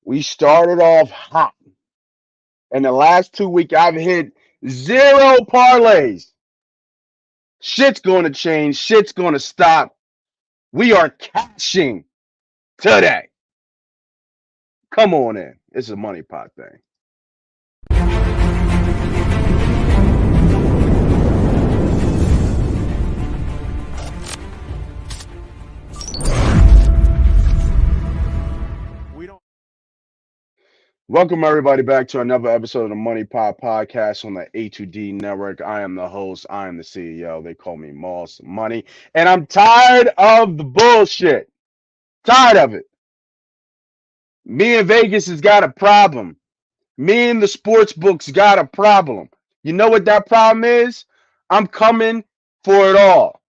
We started off hot. In the last 2 weeks, I've hit zero parlays. Shit's going to change. Shit's going to stop. We are cashing today. Come on in. It's a money pot thing. We don't. Welcome everybody back to another episode of the Money Pot Podcast on the A2D Network. I am the host. I am the CEO. They call me Moss Money, and I'm tired of the bullshit. Tired of it. Me and Vegas has got a problem. Me and the sports books got a problem. You know what that problem is? I'm coming for it all.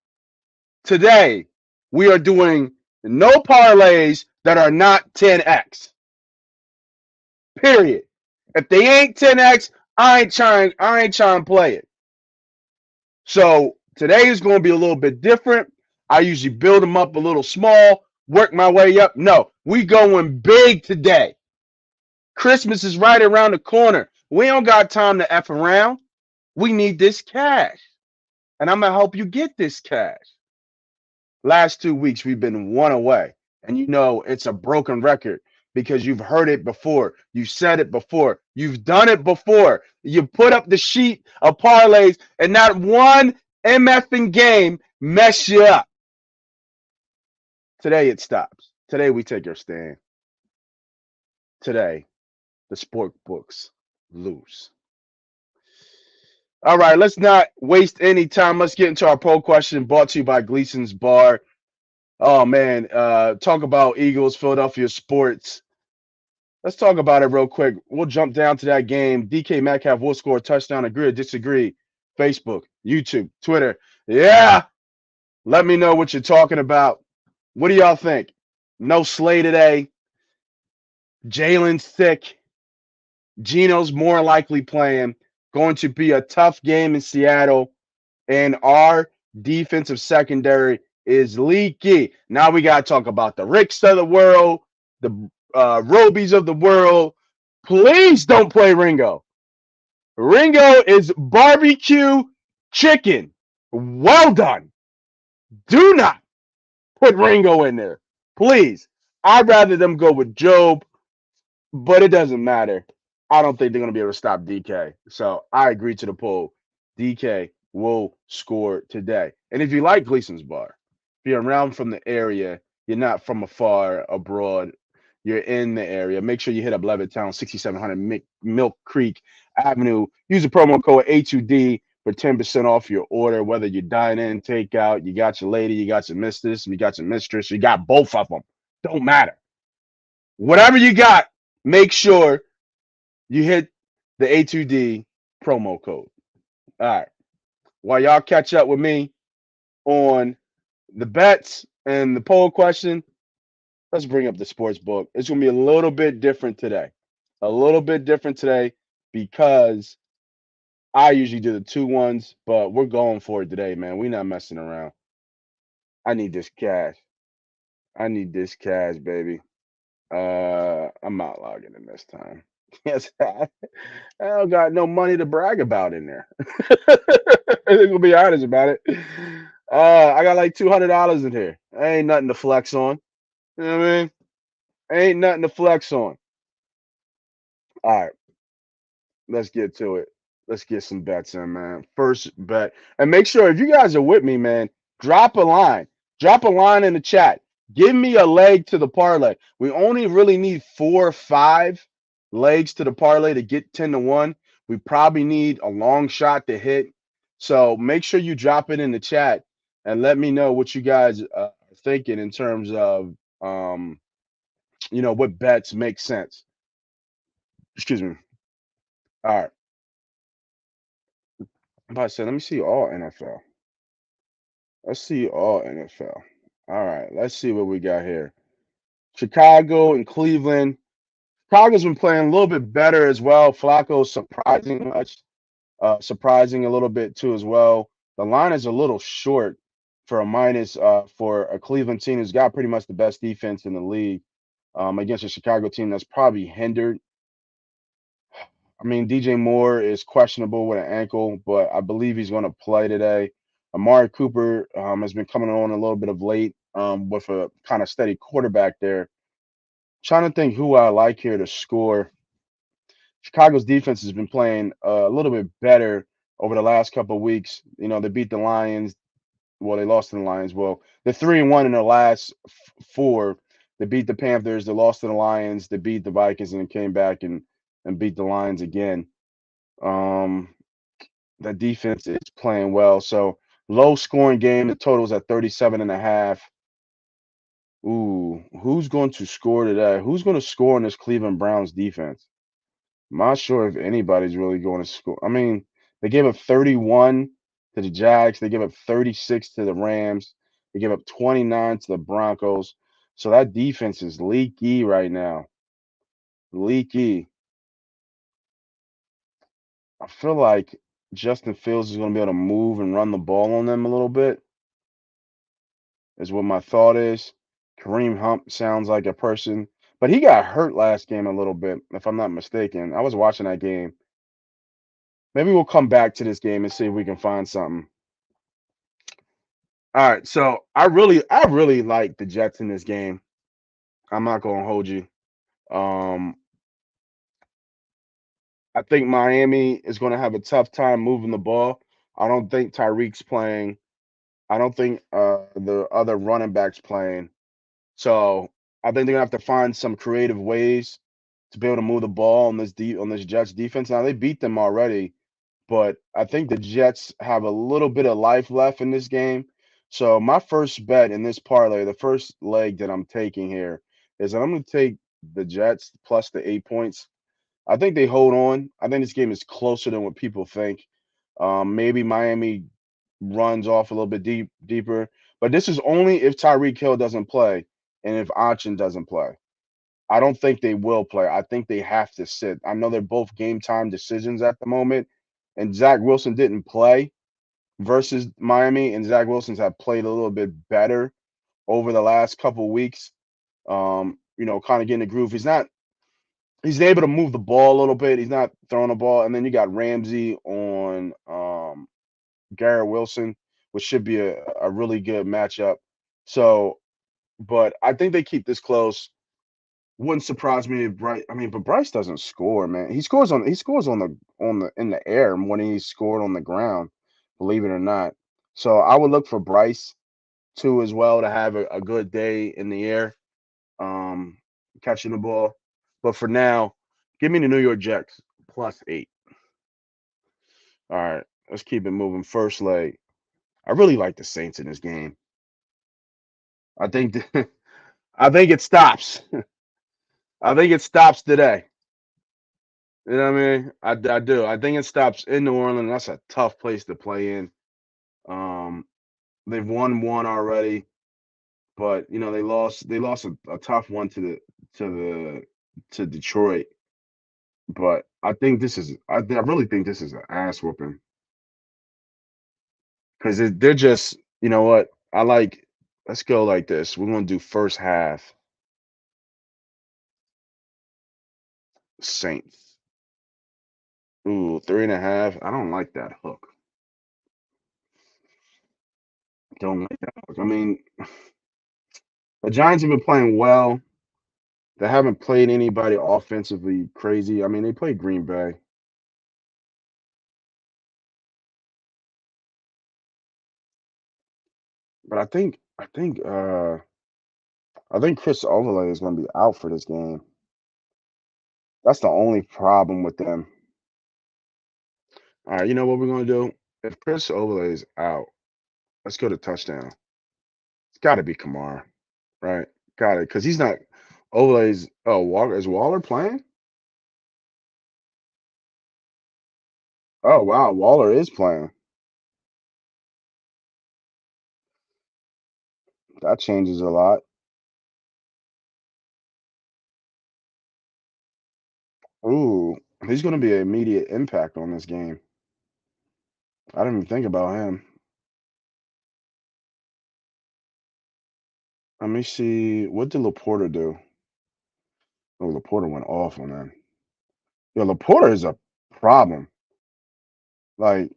Today, we are doing no parlays that are not 10x. Period. If they ain't 10x, I ain't trying to play it. So today is going to be a little bit different. I usually build them up a little small, work my way up. No, we going big today. Christmas is right around the corner. We don't got time to F around. We need this cash. And I'm going to help you get this cash. Last 2 weeks, we've been one away. And you know, it's a broken record because you've heard it before. You've said it before. You've done it before. You put up the sheet of parlays and not one MFing game mess you up. Today, it stops. Today, we take our stand. Today, the sport books lose. All right, let's not waste any time. Let's get into our poll question brought to you by Gleason's Bar. Oh man, talk about Eagles, Philadelphia sports. Let's talk about it real quick. We'll jump down to that game. DK Metcalf will score a touchdown. Agree or disagree? Facebook, YouTube, Twitter. Yeah, let me know what you're talking about. What do y'all think? No Slay today. Jalen's sick. Geno's more likely playing. Going to be a tough game in Seattle. And our defensive secondary is leaky. Now we got to talk about the Ricks of the world, the Robies of the world. Please don't play Ringo. Ringo is barbecue chicken. Well done. Do not put Ringo in there. Please. I'd rather them go with Job, but it doesn't matter. I don't think they're going to be able to stop DK. So I agree to the poll. DK will score today. And if you like Gleason's Bar, if you're around from the area, you're not from afar abroad, you're in the area, make sure you hit up Levittown, 6700 Milk Creek Avenue. Use the promo code A2D for 10% off your order, whether you dine in, take out, you got your lady, you got your mistress, you got your mistress, you got both of them. Don't matter. Whatever you got, make sure you hit the A2D promo code. All right. While y'all catch up with me on the bets and the poll question, let's bring up the sports book. It's going to be a little bit different today. A little bit different today because I usually do the 2-1s, but we're going for it today, man. We're not messing around. I need this cash. I need this cash, baby. I'm not logging in this time. Yes, I don't got no money to brag about in there. I'm gonna be honest about it. I got like $200 in here. Ain't nothing to flex on. You know what I mean? Ain't nothing to flex on. All right, let's get to it. Let's get some bets in, man. First bet, and make sure if you guys are with me, man, drop a line. Drop a line in the chat. Give me a leg to the parlay. We only really need 4 or 5 legs to the parlay to get 10-1. We probably need a long shot to hit. So make sure you drop it in the chat and let me know what you guys are thinking in terms of what bets make sense. Excuse me. All right. I'm about to say, let me see all NFL. Let's see all NFL. All right. Let's see what we got here. Chicago and Cleveland. Chicago's been playing a little bit better as well. Flacco surprising a little bit too as well. The line is a little short for a minus for a Cleveland team who's got pretty much the best defense in the league. against a Chicago team that's probably hindered. I mean, DJ Moore is questionable with an ankle, but I believe he's going to play today. Amari Cooper has been coming on a little bit of late with a kind of steady quarterback there. Trying to think who I like here to score. Chicago's defense has been playing a little bit better over the last couple of weeks. You know, they beat the Lions. Well, they lost to the Lions. Well, they're 3-1 in their last four. They beat the Panthers. They lost to the Lions. They beat the Vikings and then came back and beat the Lions again. Um, that defense is playing well. So low scoring game. The total's at 37.5. Ooh, who's going to score today? Who's going to score in this Cleveland Browns defense? I'm not sure if anybody's really going to score. I mean, they gave up 31 to the Jags. They gave up 36 to the Rams. They gave up 29 to the Broncos. So that defense is leaky right now. Leaky. I feel like Justin Fields is going to be able to move and run the ball on them a little bit, is what my thought is. Kareem Hunt sounds like a person, but he got hurt last game a little bit, if I'm not mistaken. I was watching that game. Maybe we'll come back to this game and see if we can find something. All right, so I really like the Jets in this game. I'm not gonna hold you. Um, I think Miami is gonna have a tough time moving the ball. I don't think Tyreek's playing. I don't think the other running backs playing. So I think they're gonna have to find some creative ways to be able to move the ball on this Jets defense. Now they beat them already, but I think the Jets have a little bit of life left in this game. So my first bet in this parlay, the first leg that I'm taking here is that I'm going to take the Jets plus the 8 points. I think they hold on. I think this game is closer than what people think. Maybe Miami runs off a little bit deeper, but this is only if Tyreek Hill doesn't play and if Achin doesn't play. I don't think they will play. I think they have to sit. I know they're both game time decisions at the moment, and Zach Wilson didn't play versus Miami, and Zach Wilson's have played a little bit better over the last couple weeks. Kind of getting the groove. He's able to move the ball a little bit. He's not throwing the ball. And then you got Ramsey on Garrett Wilson, which should be a really good matchup. So, but I think they keep this close. Wouldn't surprise me if Bryce. I mean, but Bryce doesn't score, man. He scores on the in the air more than he scored on the ground, believe it or not. So I would look for Bryce too as well to have a good day in the air, um, catching the ball. But for now, give me the New York Jets plus 8. All right, let's keep it moving. First leg. I really like the Saints in this game. I think I think it stops. I think it stops today. You know what I mean? I do. I think it stops in New Orleans. That's a tough place to play in. Um, they've won one already, but they lost a tough one to Detroit. But I think I really think this is an ass whooping because they're just you know what I like. Let's go like this. We're gonna do first half Saints. Ooh, 3.5. I don't like that hook. Don't like that hook. I mean, the Giants have been playing well. They haven't played anybody offensively crazy. I mean, they played Green Bay. But I think Chris Overlay is gonna be out for this game. That's the only problem with them. All right, you know what we're gonna do? If Chris Overlay is out, let's go to touchdown. It's gotta be Kamara, right? Got it. Because he's not Overlay's Walker is Waller playing? Oh wow, Waller is playing. That changes a lot. Ooh, he's gonna be an immediate impact on this game. I didn't even think about him. Let me see. What did Laporta do? Oh, Laporta went off on them. Yo, Laporta is a problem. Like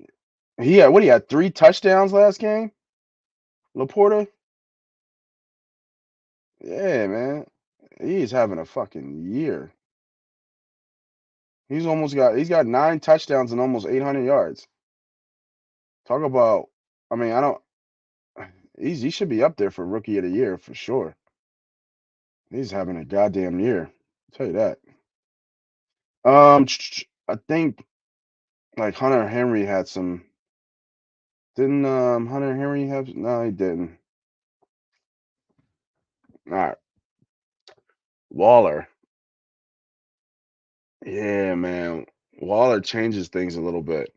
he had what he had 3 touchdowns last game. Laporta, yeah, man, he's having a fucking year. He's got 9 touchdowns and almost 800 yards. Talk about, I mean, I don't. He should be up there for rookie of the year for sure. He's having a goddamn year. I'll tell you that. I think like Hunter Henry had some. Didn't Hunter Henry have? No, he didn't. All right, Waller. Yeah, man. Waller changes things a little bit.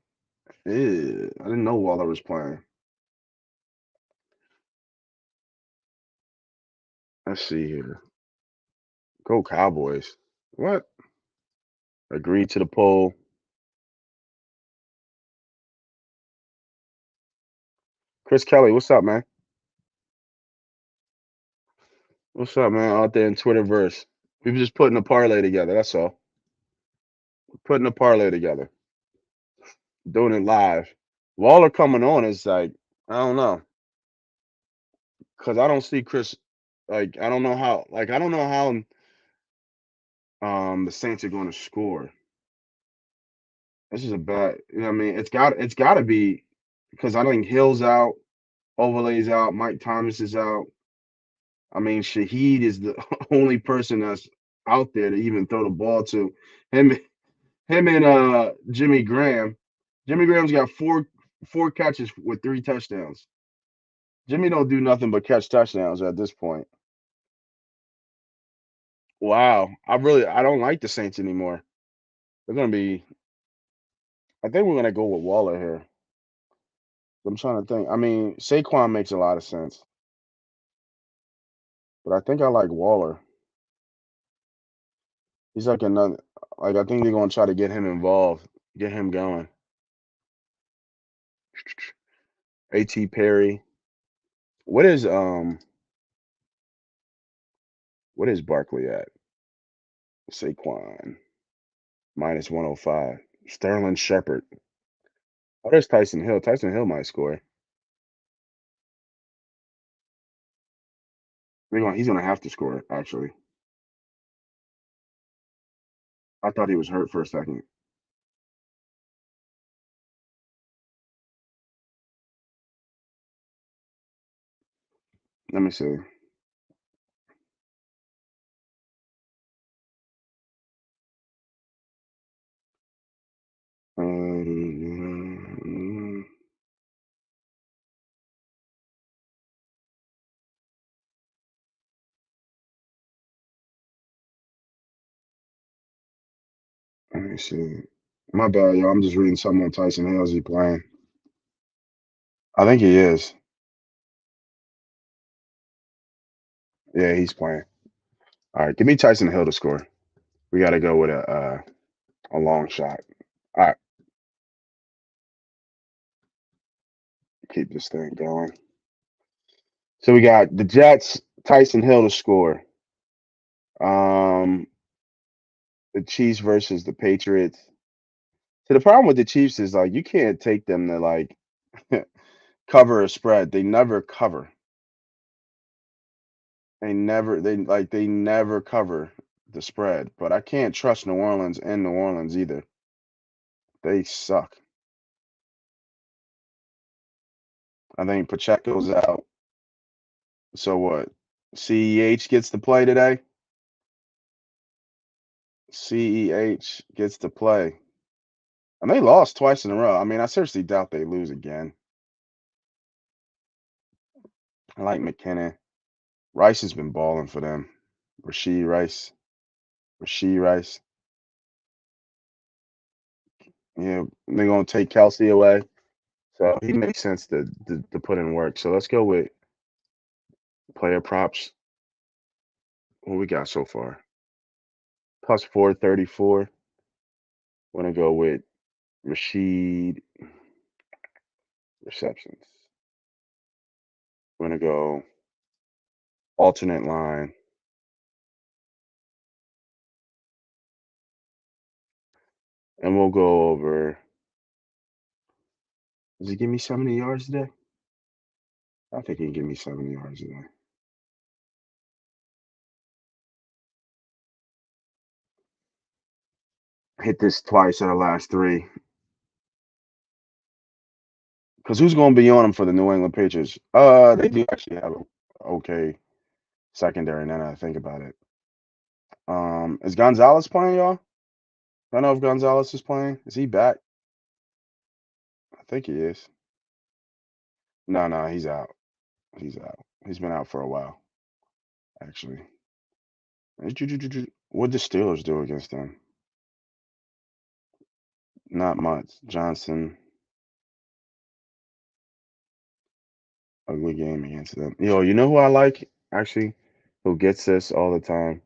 Ew, I didn't know Waller was playing. Let's see here. Go Cowboys. What? Agree to the poll. Chris Kelly, what's up, man? What's up, man? Out there in Twitterverse. We were just putting a parlay together. That's all. Putting a parlay together. Doing it live. Waller coming on is like, I don't know. Because I don't see Chris. Like, I don't know how. Like, I don't know how the Saints are going to score. This is a bad. You know what I mean? It's got to be because I think Hill's out, Overlay's out, Mike Thomas is out. I mean, Shaheed is the only person that's out there to even throw the ball to. Him, him and Jimmy Graham. Jimmy Graham's got four catches with 3 touchdowns. Jimmy don't do nothing but catch touchdowns at this point. Wow, I don't like the Saints anymore. They're gonna be. I think we're gonna go with Waller here. I'm trying to think. I mean, Saquon makes a lot of sense, but I think I like Waller. He's like another. Like I think they're gonna try to get him involved, get him going. A.T. Perry. What is what is Barkley at? Saquon -105. Sterling Shepard. Oh, there's Tyson Hill. Tyson Hill might score. He's gonna have to score. Actually, I thought he was hurt for a second. Let me see. Um, let me see. My bad, y'all. I'm just reading something on Tyson Hill. Is he playing? I think he is. Yeah, he's playing. All right, give me Tyson Hill to score. We got to go with a long shot. All right, keep this thing going. So we got the Jets, Tyson Hill to score. Um, the Chiefs versus the Patriots. So the problem with the Chiefs is like you can't take them to like cover a spread. They never cover. They never cover the spread. But I can't trust New Orleans and New Orleans either. They suck. I think Pacheco's out. So what? CEH gets to play today. CEH gets to play. And they lost twice in a row. I mean, I seriously doubt they lose again. I like McKinnon. Rice has been balling for them. Rasheed Rice. Rasheed Rice. Yeah, they're gonna take Kelsey away. So he makes sense to put in work. So let's go with player props. What we got so far? Plus 434. Wanna go with Rasheed receptions. Wanna go alternate line. and we'll go over. Does he give me 70 yards today? I think he can give me 70 yards today. Hit this twice out of the last three. Because who's going to be on him for the New England Patriots? They do actually have a okay secondary. Now that I think about it, is Gonzalez playing, y'all? I don't know if Gonzalez is playing. Is he back? I think he is. No, no, he's out. He's out. He's been out for a while, actually. What did the Steelers do against them? Not much. Johnson, ugly game against them. Yo, you know who I like actually? Who gets this all the time?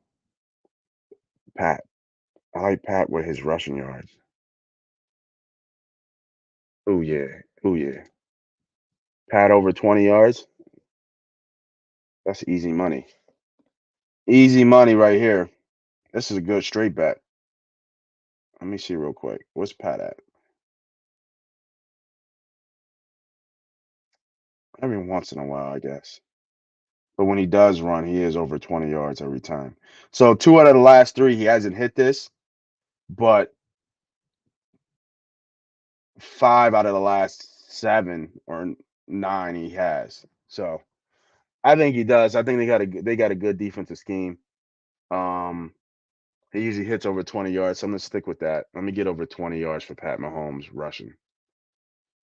Pat. I like Pat with his rushing yards. Oh yeah. Oh yeah. Pat over 20 yards. That's easy money. Easy money right here. This is a good straight bet. Let me see real quick. What's Pat at? Every once in a while, I guess. But when he does run, he is over 20 yards every time. So two out of the last three, he hasn't hit this, but five out of the last seven or nine he has. So I think he does. I think they got a good defensive scheme. Um, he usually hits over 20 yards, so I'm gonna stick with that. Let me get over 20 yards for Pat Mahomes rushing.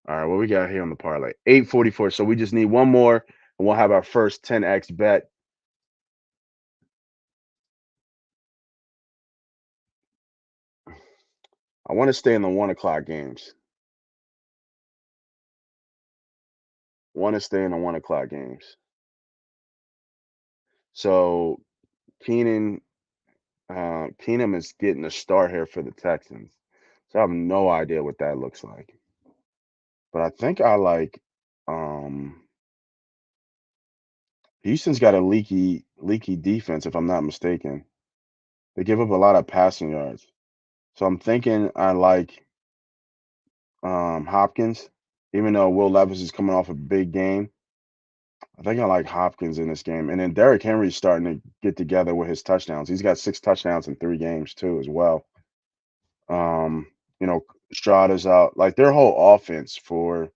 All right, what we got here on the parlay? 844. So we just need one more, and we'll have our first 10x bet. I want to stay in the 1 o'clock games. Want to stay in the 1 o'clock games. So Keenan, Keenum is getting a start here for the Texans. So I have no idea what that looks like. But I think I like Houston's got a leaky defense, if I'm not mistaken. They give up a lot of passing yards. So I'm thinking I like Hopkins, even though Will Levis is coming off a big game. I think I like Hopkins in this game. And then Derrick Henry's starting to get together with his touchdowns. He's got 6 touchdowns in 3 games too, as well. Um, Strada's out. Like their whole offense for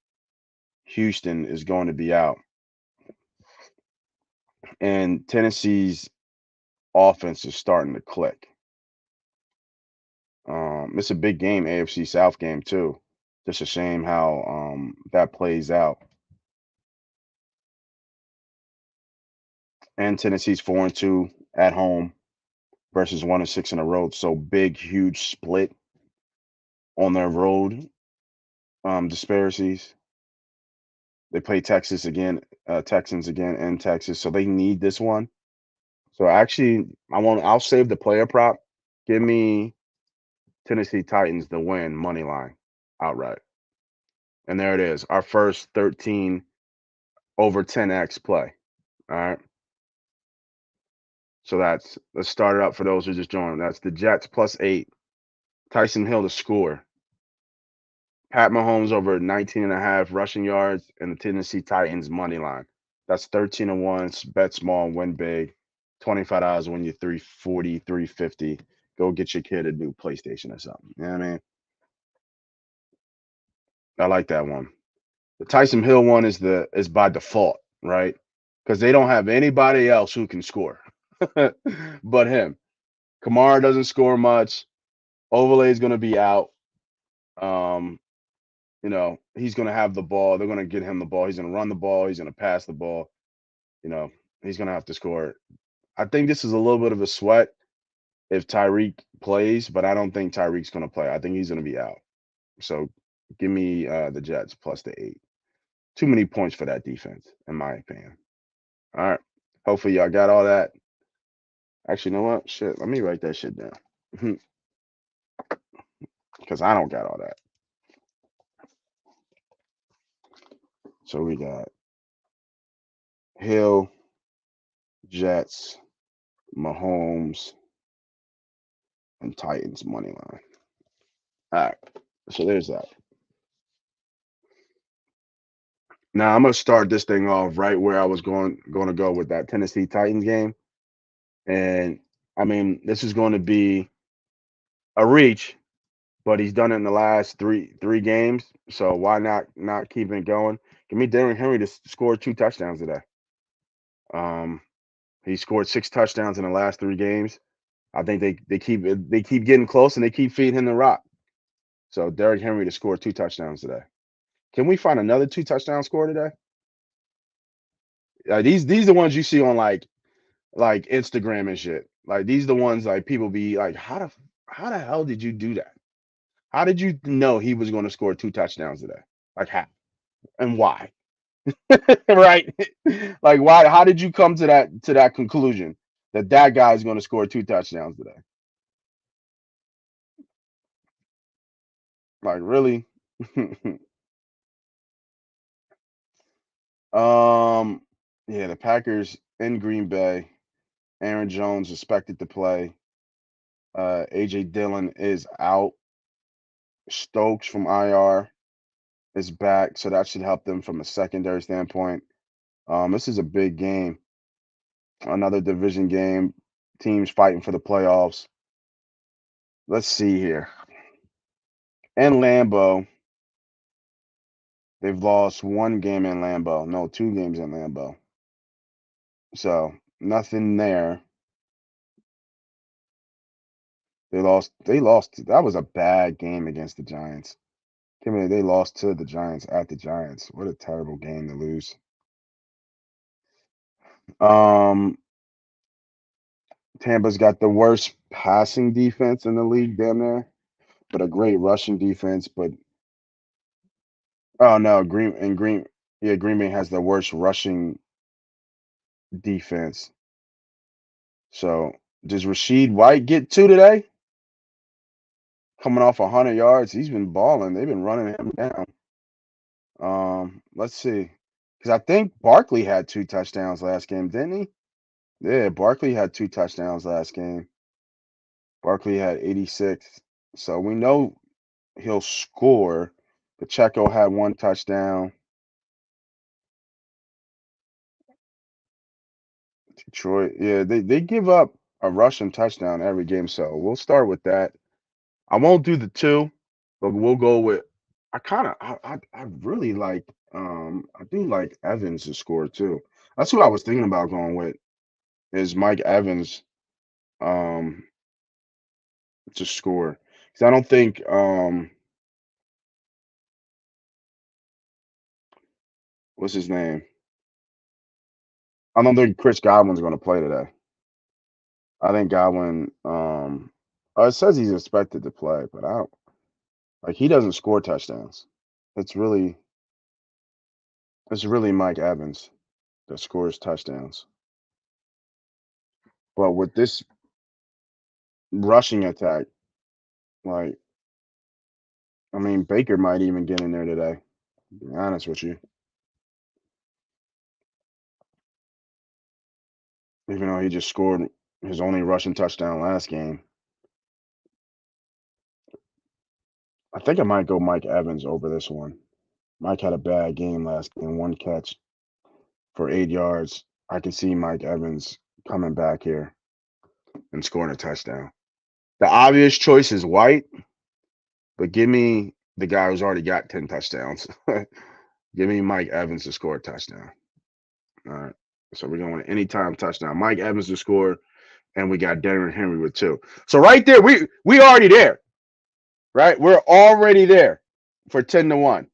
Houston is going to be out. And Tennessee's offense is starting to click. It's a big game, AFC South game too. Just a shame how that plays out. And Tennessee's 4-2 at home versus 1-6 in a road. So big, huge split on their road disparities. They play Texans again in Texas, so they need this one. So actually, I'll save the player prop. Give me Tennessee Titans to win money line outright. And there it is. Our first 13 over 10x play. All right. So let's start it up for those who just joined. That's the Jets +8. Tyson Hill to score. Pat Mahomes over 19.5 rushing yards and the Tennessee Titans money line. That's 13-1. Bet small, win big. $25 win you 340, 350. Go get your kid a new PlayStation or something. You know what I mean? I like that one. The Tyson Hill one is by default, right? Because they don't have anybody else who can score but him. Kamara doesn't score much. Overlay is going to be out. Um, he's going to have the ball. They're going to get him the ball. He's going to run the ball. He's going to pass the ball. You know, he's going to have to score. I think this is a little bit of a sweat if Tyreek plays, but I don't think Tyreek's going to play. I think he's going to be out. So give me the Jets +8. Too many points for that defense, in my opinion. All right. Hopefully y'all got all that. Actually, you know what? Shit, let me write that shit down. Because I don't got all that. So we got Hill, Jets, Mahomes, and Titans money line. All right. So there's that. Now I'm gonna start this thing off right where I was going to go with that Tennessee Titans game. And I mean, this is going to be a reach, but he's done it in the last three games. So why not keep it going? Give me Derrick Henry to score 2 touchdowns today. Um, he scored 6 touchdowns in the last 3 games. I think they keep getting close and they keep feeding him the rock. So Derrick Henry to score 2 touchdowns today. Can we find another 2 touchdown score today? These the ones you see on like Instagram and shit. Like these the ones like people be like, how the hell did you do that? How did you know he was going to score 2 touchdowns today? Like how and why? Right? Like why? How did you come to that conclusion that that guy is going to score 2 touchdowns today? Like really? um, yeah, the Packers in Green Bay. Aaron Jones expected to play. AJ Dillon is out. Stokes from IR is back, so that should help them from a secondary standpoint. This is a big game, another division game. Teams fighting for the playoffs. Let's see here. In Lambeau, they've lost 1 game in Lambeau. No, 2 games in Lambeau. So nothing there. They lost. They lost. That was a bad game against the Giants. They lost to the Giants at the Giants. What a terrible game to lose. Um, Tampa's got the worst passing defense in the league, damn near, but a great rushing defense. But oh no, yeah, Green Bay has the worst rushing defense. So does Rashid White get 2 today? Coming off 100 yards, he's been balling. They've been running him down. Let's see, because I think Barkley had 2 touchdowns last game, didn't he? Yeah, Barkley had 2 touchdowns last game. Barkley had 86, so we know he'll score. Pacheco had 1 touchdown. Detroit, yeah, they give up a rushing touchdown every game, so we'll start with that. I won't do the 2, but we'll go with. I really like I do like Evans to score too. That's who I was thinking about going with is Mike Evans um to score because I don't think what's his name? I don't think Chris Godwin's going to play today. I think Godwin it says he's expected to play, but I don't like he doesn't score touchdowns. It's really it's really Mike Evans that scores touchdowns. But with this rushing attack, like I mean Baker might even get in there today, to be honest with you. Even though he just scored his only rushing touchdown last game. I think I might go Mike Evans over this one. Mike had a bad game last game, 1 catch for 8 yards. I can see Mike Evans coming back here and scoring a touchdown. The obvious choice is White, but give me the guy who's already got 10 touchdowns. Give me Mike Evans to score a touchdown. All right. So we're going anytime touchdown. Mike Evans to score, and we got Derrick Henry with 2. So right there, we already there. Right? We're already there for 10-1.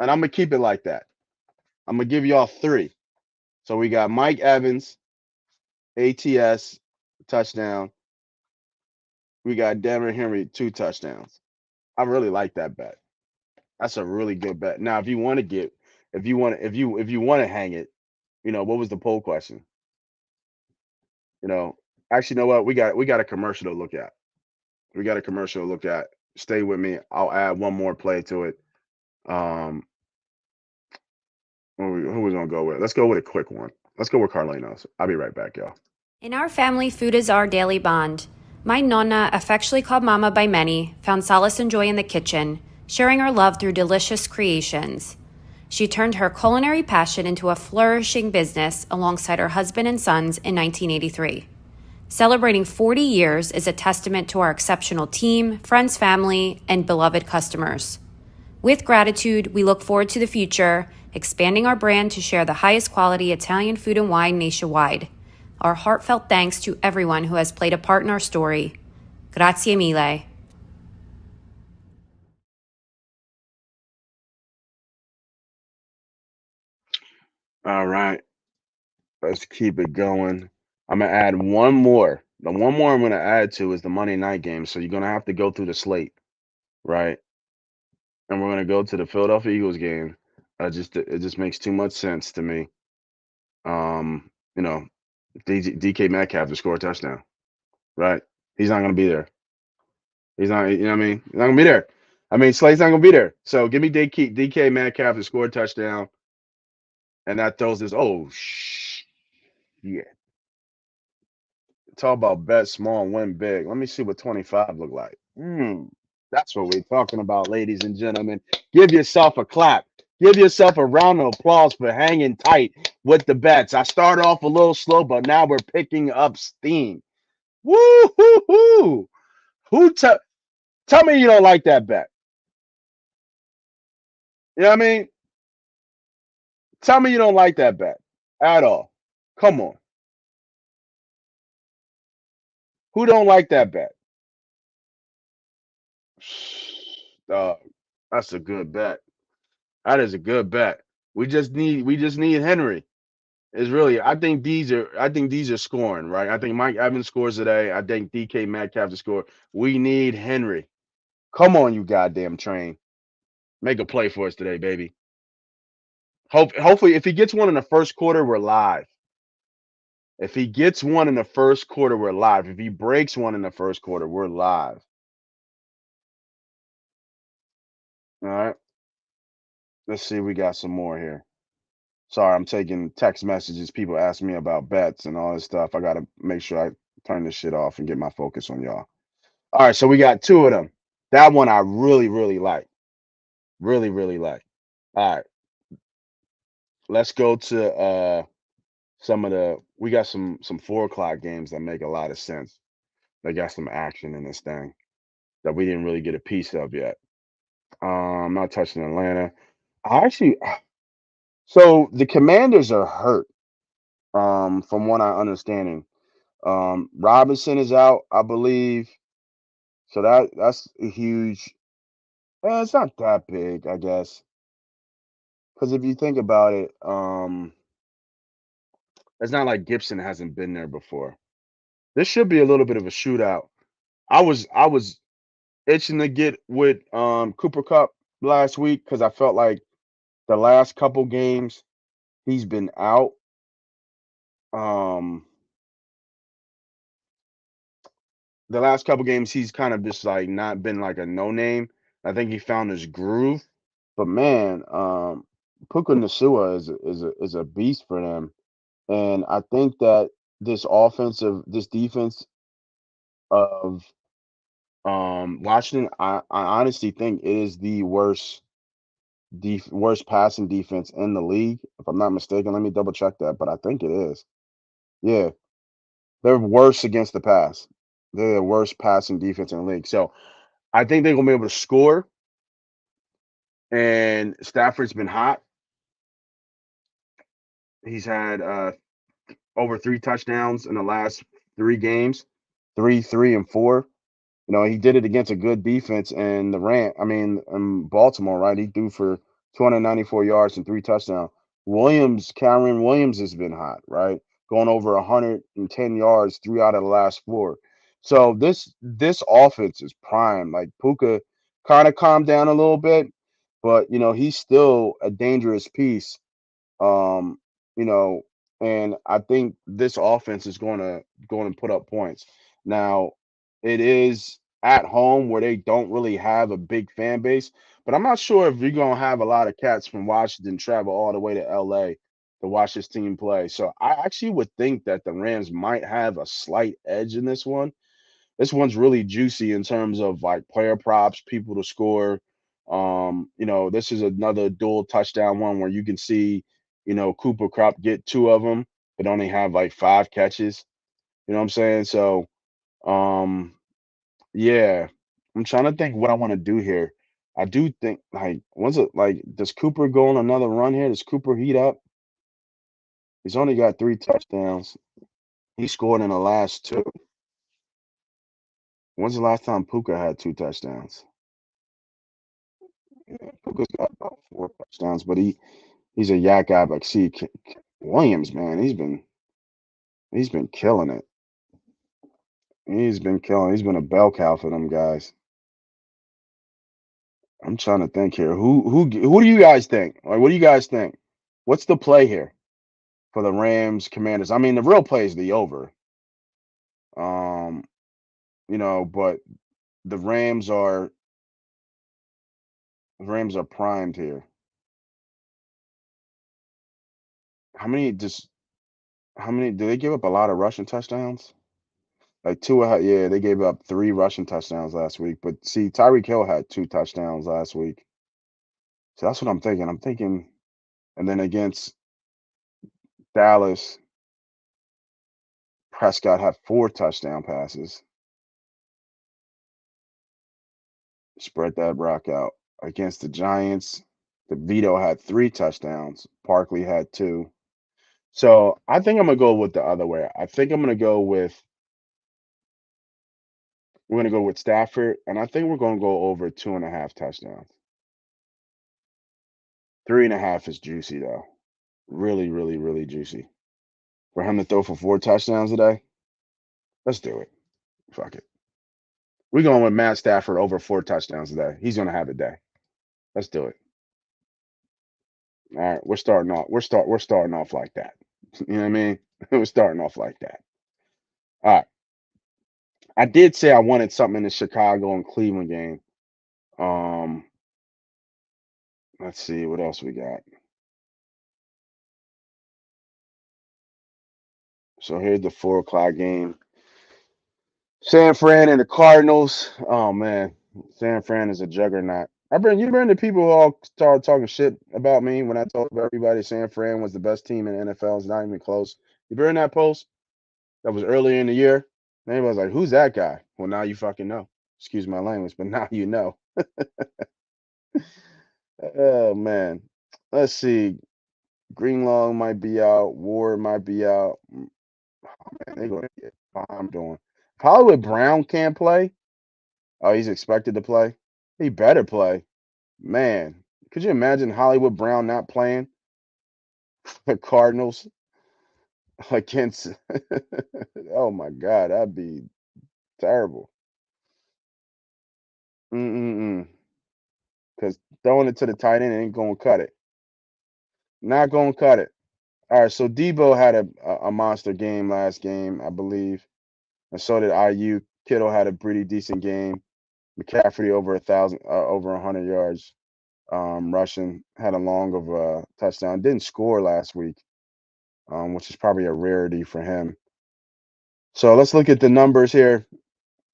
And I'm gonna keep it like that. I'm gonna give y'all 3. So we got Mike Evans, ATS, touchdown. We got Derrick Henry, 2 touchdowns. I really like that bet. That's a really good bet. Now, if you want to get, if you want to hang it, what was the poll question? You know, actually, you know what? We got a commercial to look at. We got a commercial to look at. Stay with me. I'll add one more play to it. Um, who we gonna go with? Let's go with a quick one. Let's go with Carlinos. I'll be right back, y'all. In our family, food is our daily bond. My nonna, affectionately called Mama by many, found solace and joy in the kitchen, sharing her love through delicious creations. She turned her culinary passion into a flourishing business alongside her husband and sons in 1983. Celebrating 40 years is a testament to our exceptional team, friends, family, and beloved customers. With gratitude, we look forward to the future, expanding our brand to share the highest quality Italian food and wine nationwide. Our heartfelt thanks to everyone who has played a part in our story. Grazie mille. All right, let's keep it going. I'm gonna add one more. The one more I'm gonna add to is the Monday night game. So you're gonna have to go through the slate, right? And we're gonna go to the Philadelphia Eagles game. It just makes too much sense to me. You know, DK Metcalf to score a touchdown, right? He's not gonna be there. He's not. You know what I mean? He's not gonna be there. I mean, Slade's not gonna be there. So give me DK Metcalf to score a touchdown, and that throws this. Oh yeah. Talk about bet small, win big. Let me see what 25 look like. That's what we're talking about, ladies and gentlemen. Give yourself a clap. Give yourself a round of applause for hanging tight with the bets. I started off a little slow, but now we're picking up steam. Woo hoo hoo! Tell me you don't like that bet? You know what I mean? Tell me you don't like that bet at all. Come on. Who don't like that bet? Dog, that's a good bet. That is a good bet. We just need Henry. Is really I think these are scoring, right? I think Mike Evans scores today. I think DK Metcalf to score. We need Henry. Come on, you goddamn train. Make a play for us today, baby. Hopefully if he gets one in the first quarter, we're live. If he gets one in the first quarter, we're live. If he breaks one in the first quarter, we're live. All right. Let's see. We got some more here. Sorry, I'm taking text messages. People ask me about bets and all this stuff. I gotta make sure I turn this shit off and get my focus on y'all. All right, so we got two of them. That one I really, really like. Really, really like. All right, let's go to some of the. We got some 4 o'clock games that make a lot of sense. They got some action in this thing that we didn't really get a piece of yet. Not touching Atlanta. I actually, so the Commanders are hurt. From what I'm understanding, Robinson is out, I believe. So that's a huge. It's not that big, I guess, because if you think about it, it's not like Gibson hasn't been there before. This should be a little bit of a shootout. I was itching to get with Cooper Cup last week because I felt like the last couple games he's been out. Um, the last couple games he's kind of just like not been like a no name. I think he found his groove. But man, Puka Nasua is a beast for them, and I think that this defense of Washington, I honestly think it is the worst passing defense in the league. If I'm not mistaken, let me double check that, but I think it is. Yeah, they're worse against the pass. They're the worst passing defense in the league. So I think they're gonna be able to score. And Stafford's been hot. He's had over 3 touchdowns in the last 3 games, three, and four. He did it against a good defense in in Baltimore, right? He threw for 294 yards and 3 touchdowns. Cameron Williams has been hot, right? Going over 110 yards 3 out of the last 4. So this offense is prime. Like Puka kind of calmed down a little bit, but he's still a dangerous piece. Um, you know, and I think this offense is going to put up points. Now, it is at home where they don't really have a big fan base, but I'm not sure if you're gonna have a lot of cats from Washington travel all the way to LA to watch this team play. So I actually would think that the Rams might have a slight edge in this one. This one's really juicy in terms of like player props, people to score. This is another dual touchdown one where you can see, Cooper Cup get two of them, but only have like five catches. You know what I'm saying? So, um, yeah, I'm trying to think what I want to do here. I do think like once it like does Cooper go on another run here? Does Cooper heat up? He's only got three touchdowns. He scored in the last two. When's the last time Puka had two touchdowns? Yeah, Puka's got about four touchdowns, but he's a yak guy. Like, see, Williams, man, he's been killing it. He's been killing. He's been a bell cow for them guys. I'm trying to think here. Who do you guys think? Like, what do you guys think? What's the play here for the Rams Commanders? I mean, the real play is the over. Um, but the Rams are primed here. How many just how many do they give up a lot of rushing touchdowns? Like yeah, they gave up three rushing touchdowns last week. But see, Tyreek Hill had two touchdowns last week. So that's what I'm thinking. I'm thinking, and then against Dallas, Prescott had four touchdown passes. Spread that rock out. Against the Giants, DeVito had three touchdowns. Barkley had two. So I think I'm gonna go with the other way. I think I'm gonna go with we're gonna go with Stafford, and I think we're gonna go over 2.5 touchdowns. 3.5 is juicy though. Really, really, really juicy. For him to throw for four touchdowns today, let's do it. Fuck it. We're going with Matt Stafford over four touchdowns today. He's gonna have a day. Let's do it. All right, we're starting off like that. You know what I mean? We're starting off like that. All right. I did say I wanted something in the Chicago and Cleveland game. Um, let's see what else we got. So here's the 4 o'clock game. San Fran and the Cardinals. Oh man, San Fran is a juggernaut. You been the people who all started talking shit about me when I told everybody San Fran was the best team in the NFL. It's not even close. You been in that post? That was earlier in the year. And everybody's like, "Who's that guy?" Well, now you fucking know. Excuse my language, but now you know. Oh man, let's see. Greenlaw might be out. Ward might be out. Man, they're gonna get bombed on. If Hollywood Brown can't play, oh, he's expected to play. He better play. Man, could you imagine Hollywood Brown not playing the Cardinals against? Oh my God, that'd be terrible. Mm-mm-mm. Because throwing it to the tight end ain't gonna cut it. Not gonna cut it. All right, so Debo had a monster game last game, I believe, and so did IU. Kittle had a pretty decent game. McCaffrey over 1,000, over 100 yards rushing. Had a long of a touchdown. Didn't score last week, which is probably a rarity for him. So let's look at the numbers here.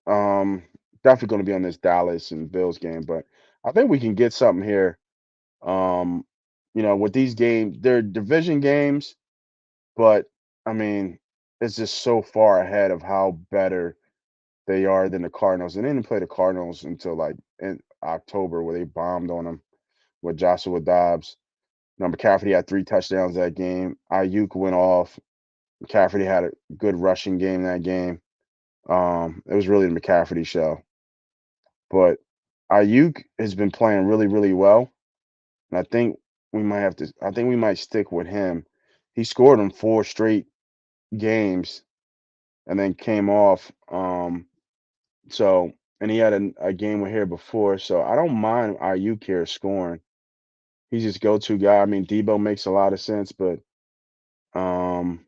Um, Definitely going to be on this Dallas and Bills game, but I think we can get something here. Um, with these games, they're division games, but I mean, it's just so far ahead of how better they are than the Cardinals. And they didn't play the Cardinals until like in October, where they bombed on them with Joshua Dobbs. McCaffrey had three touchdowns that game. Ayuk went off. McCaffrey had a good rushing game that game. It was really the McCaffrey show. But Ayuk has been playing really, really well. And I think we might stick with him. He scored in four straight games and then came off. And he had a game with here before. So I don't mind Ayuk here scoring. He's just go-to guy. I mean, Debo makes a lot of sense, but um,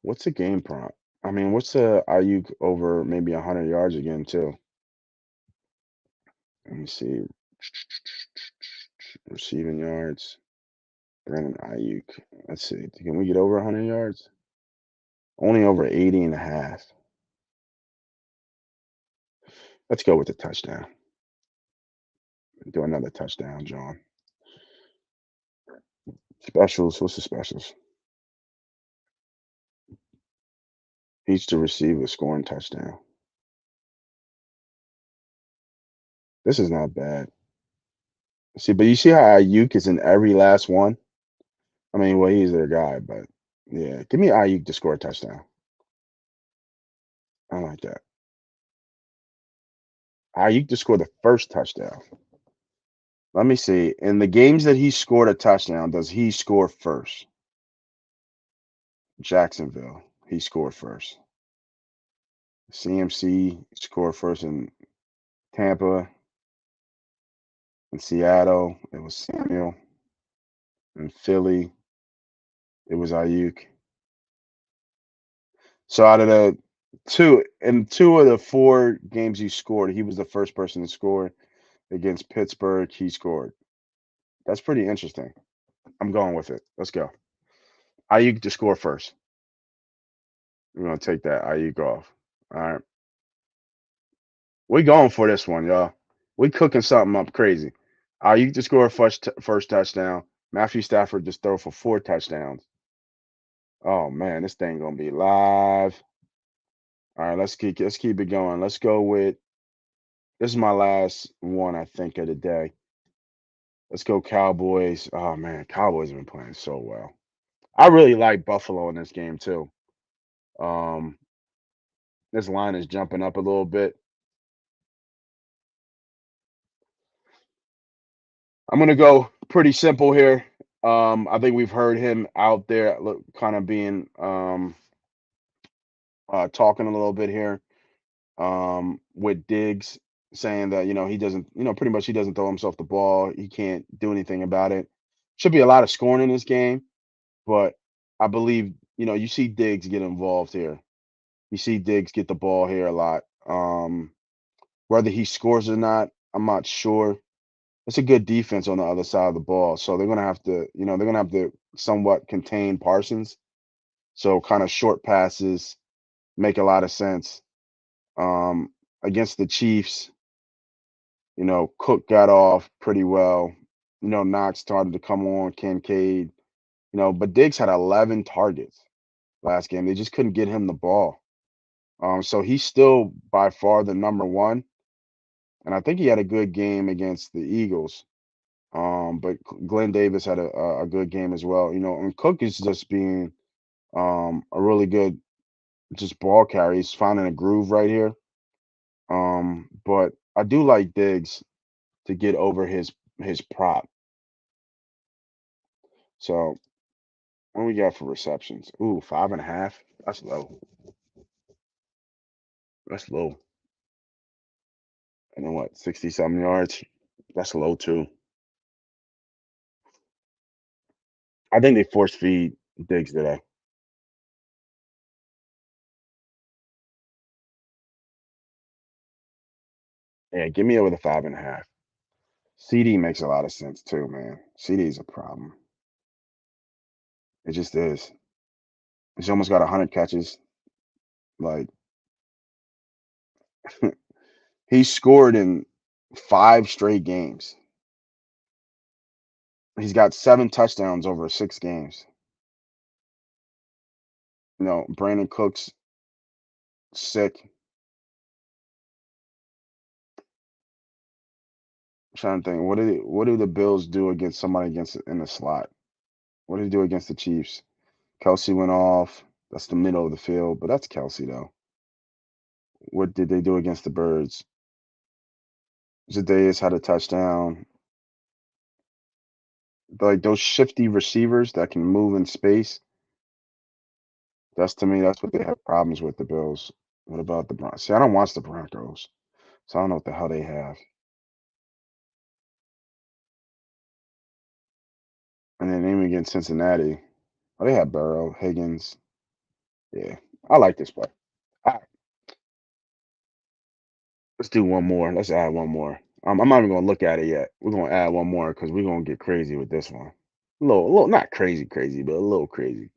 what's the game prompt? I mean, what's the Ayuk over maybe 100 yards again too? Let me see. Receiving yards. Brandon Ayuk. Let's see. Can we get over 100 yards? Only over 80 and a half. Let's go with the touchdown. Do another touchdown, John. Specials. What's the specials? Each to receive a scoring touchdown. This is not bad. See, but you see how Ayuk is in every last one? I mean, well, he's their guy, but yeah. Give me Ayuk to score a touchdown. I like that. Ayuk to score the first touchdown. Let me see. In the games that he scored a touchdown, does he score first? Jacksonville, he scored first. CMC scored first in Tampa. In Seattle, it was Samuel. In Philly, it was Ayuk. So out of the two of the four games he scored, he was the first person to score. Against Pittsburgh, he scored. That's pretty interesting. I'm going with it. Let's go. Ayuk to score first. We're gonna take that Ayuk off. All right. We going for this one, y'all. We cooking something up crazy. Ayuk to score first touchdown. Matthew Stafford just throw for 4 touchdowns. Oh man, this thing gonna be live. All right, let's keep it going. Let's go with this is my last one, I think, of the day. Let's go Cowboys. Oh man, Cowboys have been playing so well. I really like Buffalo in this game too. Um, this line is jumping up a little bit. I'm gonna go pretty simple here. I think we've heard him out there, look, kind of being talking a little bit here. With Diggs saying that he doesn't, pretty much he doesn't throw himself the ball. He can't do anything about it. Should be a lot of scoring in this game, but I believe you see Diggs get involved here. You see Diggs get the ball here a lot. Whether he scores or not, I'm not sure. It's a good defense on the other side of the ball, so they're gonna have to, somewhat contain Parsons. So kind of short passes make a lot of sense. Against the Chiefs, Cook got off pretty well. Knox started to come on, Kincaid, but Diggs had 11 targets last game. They just couldn't get him the ball. So he's still by far the number one. And I think he had a good game against the Eagles. But Glenn Davis had a good game as well. And Cook is just being a really good just ball carrier. He's finding a groove right here. But I do like Diggs to get over his prop. So what we got for receptions? Ooh, 5.5. That's low. That's low. And then what? 60 something yards. That's low too. I think they force feed Diggs today. Yeah, give me over the 5.5. CD makes a lot of sense too, man. CD is a problem. It just is. He's almost got 100 catches. Like he scored in 5 straight games. He's got 7 touchdowns over 6 games. Brandon Cooks sick. I'm trying to think. What do the Bills do against somebody against in the slot? What did he do against the Chiefs? Kelsey went off. That's the middle of the field, but that's Kelsey though. What did they do against the Birds? Zadeus had a touchdown. Like those shifty receivers that can move in space. That's to me, that's what they have problems with the Bills. What about the Broncos? See, I don't watch the Broncos, so I don't know what the hell they have. And then even against Cincinnati, oh, they have Burrow, Higgins. Yeah, I like this play. All right, let's do one more. Let's add one more. I'm not even gonna look at it yet. We're gonna add one more because we're gonna get crazy with this one. A little, not crazy, crazy, but a little crazy.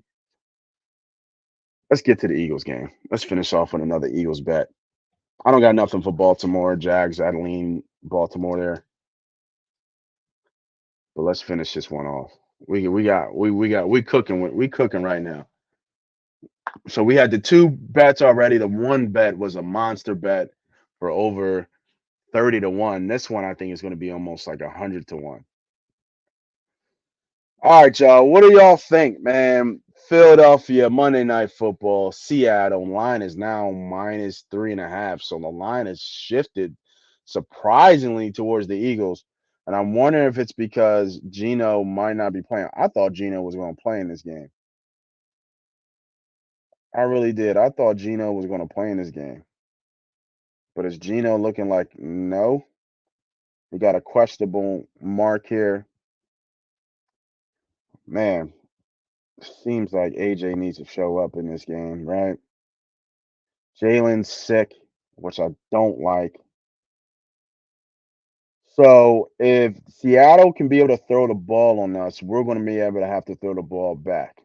Let's get to the Eagles game. Let's finish off with another Eagles bet. I don't got nothing for Baltimore Jags. I'd lean Baltimore there. But let's finish this one off. We cooking right now. So we had the two bets already. The one bet was a monster bet for over 30 to 1. This one I think is going to be almost like 100 to 1. All right, y'all. What do y'all think, man? Philadelphia Monday Night Football. Seattle line is now -3.5. So the line has shifted surprisingly towards the Eagles. And I'm wondering if it's because Gino might not be playing. I thought Gino was going to play in this game. I really did. I thought Gino was going to play in this game. But is Gino looking like no? We got a questionable mark here. Man, seems like AJ needs to show up in this game, right? Jalen's sick, which I don't like. So if Seattle can be able to throw the ball on us, we're going to be able to have to throw the ball back,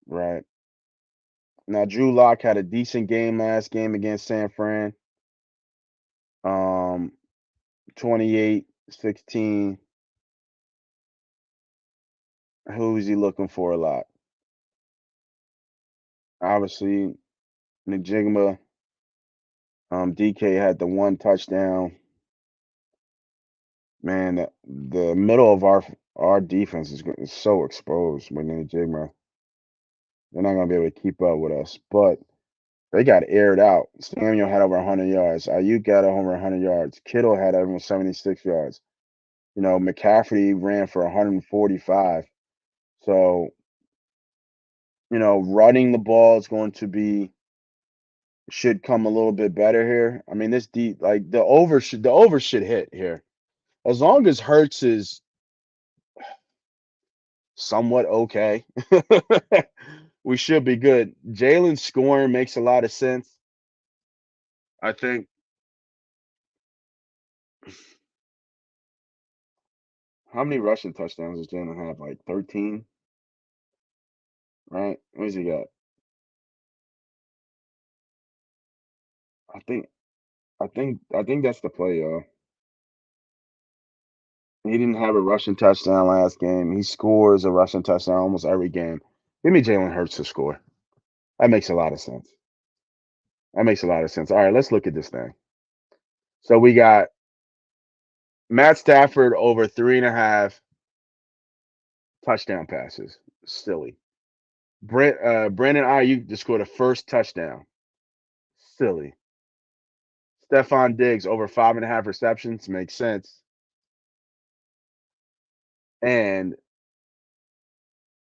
right? Now, Drew Lock had a decent game last game against San Fran. 28-16. Who is he looking for a lot? Obviously, Najigma. DK had the one touchdown. Man, the middle of our defense is so exposed with Najigma. They're not gonna be able to keep up with us, but they got aired out. Samuel had over 100 yards. Ayuk got over 100 yards. Kittle had over 76 yards. McCaffrey ran for 145. So, running the ball is going to be should come a little bit better here. I mean, this deep like the over should hit here. As long as Hurts is somewhat okay, we should be good. Jalen scoring makes a lot of sense. I think. How many rushing touchdowns does Jalen have? Like 13, right? What does he got? I think I think that's the play, y'all. He didn't have a rushing touchdown last game. He scores a rushing touchdown almost every game. Give me Jalen Hurts to score. That makes a lot of sense. That makes a lot of sense. All right, let's look at this thing. So we got Matt Stafford over 3.5 touchdown passes. Silly. Brandon Ayuk just scored a first touchdown. Silly. Stephon Diggs over 5.5 receptions. Makes sense. And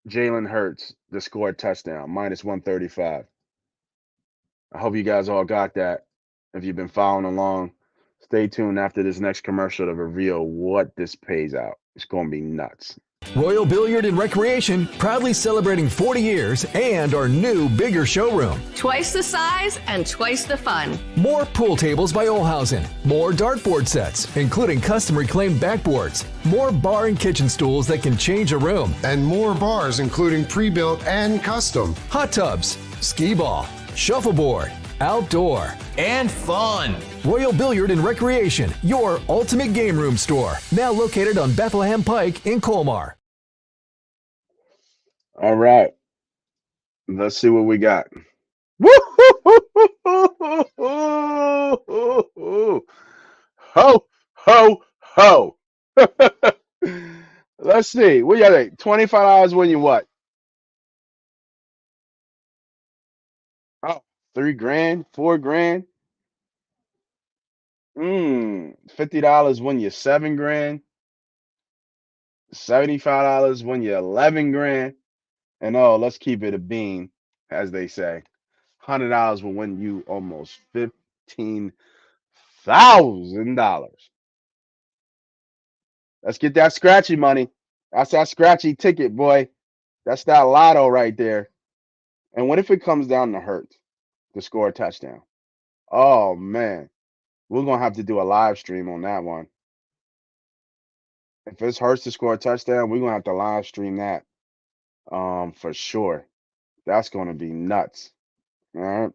Jalen Hurts to score a touchdown, -135. I hope you guys all got that. If you've been following along, stay tuned after this next commercial to reveal what this pays out. It's going to be nuts. Royal Billiard and Recreation, proudly celebrating 40 years and our new, bigger showroom. Twice the size and twice the fun. More pool tables by Olhausen. More dartboard sets, including custom reclaimed backboards. More bar and kitchen stools that can change a room. And more bars, including pre-built and custom. Hot tubs, skee ball, shuffleboard, outdoor, and fun. Royal Billiard and Recreation, your ultimate game room store. Now located on Bethlehem Pike in Colmar. All right. Let's see what we got. Ho, ho, ho. Let's see. What you think? $25 win you what? Oh, 3 grand, 4 grand. $50 win you 7 grand. $75 win you 11 grand. And let's keep it a bean, as they say. $100 will win you almost $15,000. Let's get that scratchy money. That's that scratchy ticket, boy. That's that lotto right there. And what if it comes down to Hurts to score a touchdown? Oh man, we're gonna have to do a live stream on that one. If it's Hurts to score a touchdown, we're gonna have to live stream that. For sure. That's gonna be nuts. All right.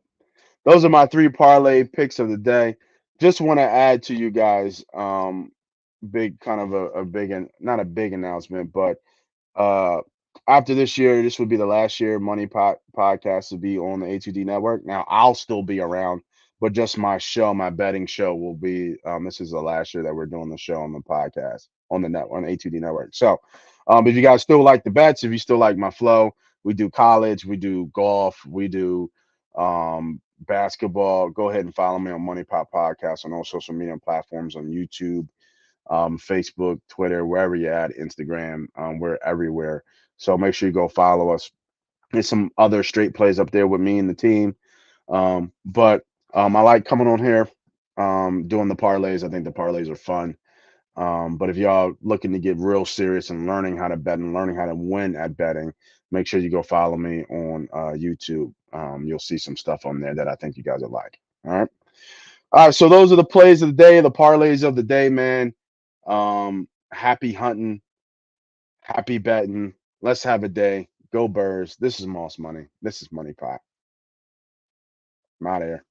those are my three parlay picks of the day. Just want to add to you guys, big kind of a big and not a big announcement, but uh, after this year, this would be the last year Money Pot podcast to be on the A2D network. Now I'll still be around, but just my show, my betting show will be. This is the last year that we're doing the show on the podcast on the net on the A2D network. So, if you guys still like the bets, if you still like my flow, we do college, we do golf, we do basketball. Go ahead and follow me on Money Pot Podcast on all social media platforms on YouTube, Facebook, Twitter, wherever you're at, Instagram. We're everywhere. So make sure you go follow us. There's some other straight plays up there with me and the team. But I like coming on here, doing the parlays. I think the parlays are fun. But if y'all looking to get real serious and learning how to bet and learning how to win at betting, make sure you go follow me on YouTube. You'll see some stuff on there that I think you guys will like. All right. All right. So those are the plays of the day, the parlays of the day, man. Happy hunting, happy betting. Let's have a day. Go Birds. This is Moss Money. This is Money Pot. I'm out of here.